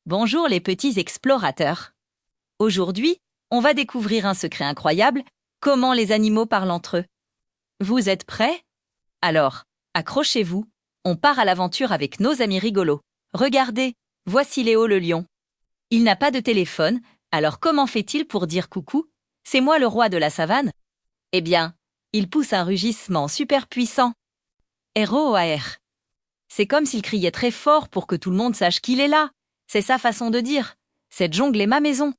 Bonjour les petits explorateurs. Aujourd'hui, on va découvrir un secret incroyable, comment les animaux parlent entre eux. Vous êtes prêts? Alors, accrochez-vous, on part à l'aventure avec nos amis rigolos. Regardez, voici Léo le lion. Il n'a pas de téléphone, alors comment fait-il pour dire coucou? C'est moi le roi de la savane? Eh bien, il pousse un rugissement super puissant. R-O-A-R. C'est comme s'il criait très fort pour que tout le monde sache qu'il est là. C'est sa façon de dire. Cette jungle est ma maison.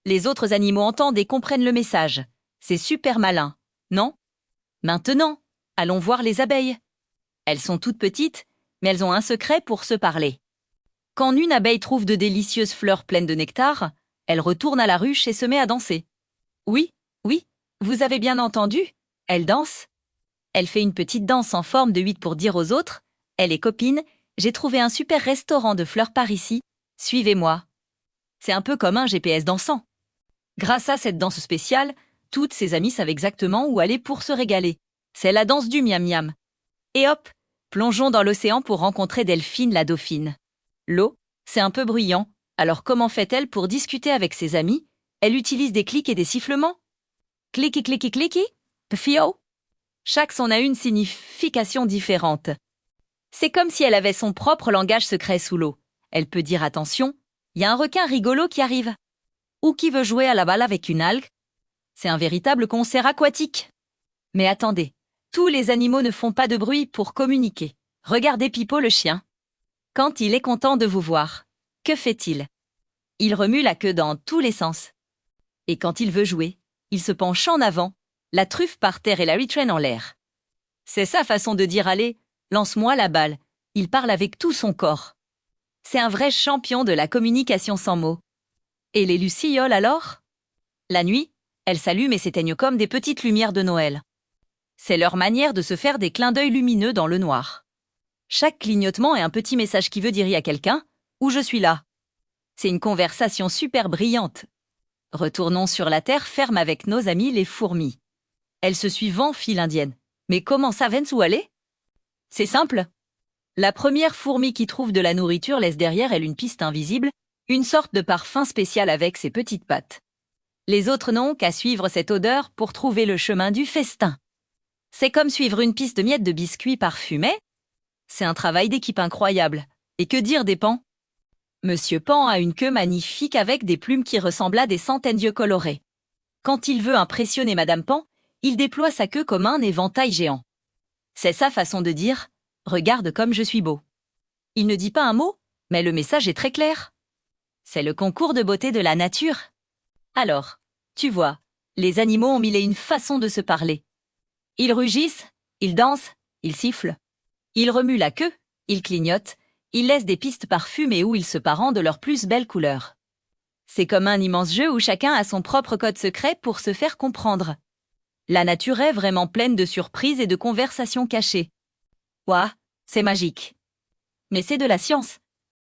Les autres animaux entendent et comprennent le message. C'est super malin, non? Maintenant, allons voir les abeilles. Elles sont toutes petites, mais elles ont un secret pour se parler. Quand une abeille trouve de délicieuses fleurs pleines de nectar, elle retourne à la ruche et se met à danser. Oui, oui, vous avez bien entendu, elle danse. Elle fait une petite danse en forme de 8 pour dire aux autres « Elle est copine, j'ai trouvé un super restaurant de fleurs par ici, suivez-moi ». C'est un peu comme un GPS dansant. Grâce à cette danse spéciale, toutes ses amies savent exactement où aller pour se régaler. C'est la danse du miam-miam. Et hop, plongeons dans l'océan pour rencontrer Delphine la dauphine. L'eau, c'est un peu bruyant, alors comment fait-elle pour discuter avec ses amis? Elle utilise des clics et des sifflements. Clicky clicky clicky, pfio. Chaque son a une signification différente. C'est comme si elle avait son propre langage secret sous l'eau. Elle peut dire attention, il y a un requin rigolo qui arrive. Ou qui veut jouer à la balle avec une algue. C'est un véritable concert aquatique. Mais attendez, tous les animaux ne font pas de bruit pour communiquer. Regardez Pipo le chien. Quand il est content de vous voir, que fait-il? Il remue la queue dans tous les sens. Et quand il veut jouer, il se penche en avant, la truffe par terre et la retraîne en l'air. C'est sa façon de dire « Allez, lance-moi la balle ». Il parle avec tout son corps. C'est un vrai champion de la communication sans mots. Et les lucioles alors? La nuit, elles s'allument et s'éteignent comme des petites lumières de Noël. C'est leur manière de se faire des clins d'œil lumineux dans le noir. Chaque clignotement est un petit message qui veut dire à quelqu'un « Où je suis là ». C'est une conversation super brillante. Retournons sur la terre ferme avec nos amis les fourmis. Elles se suivent en file indienne. Mais comment savent-elles où aller? C'est simple. La première fourmi qui trouve de la nourriture laisse derrière elle une piste invisible, une sorte de parfum spécial avec ses petites pattes. Les autres n'ont qu'à suivre cette odeur pour trouver le chemin du festin. C'est comme suivre une piste de miettes de biscuits parfumés. C'est un travail d'équipe incroyable. Et que dire des pans? Monsieur Pan a une queue magnifique avec des plumes qui ressemblent à des centaines d'yeux colorés. Quand il veut impressionner Madame Pan, il déploie sa queue comme un éventail géant. C'est sa façon de dire « Regarde comme je suis beau ». Il ne dit pas un mot, mais le message est très clair. C'est le concours de beauté de la nature. Alors, tu vois, les animaux ont mille et une façons de se parler. Ils rugissent, ils dansent, ils sifflent. Ils remuent la queue, ils clignotent, ils laissent des pistes parfumées où ils se parent de leurs plus belles couleurs. C'est comme un immense jeu où chacun a son propre code secret pour se faire comprendre. La nature est vraiment pleine de surprises et de conversations cachées. Ouah, c'est magique. Mais c'est de la science.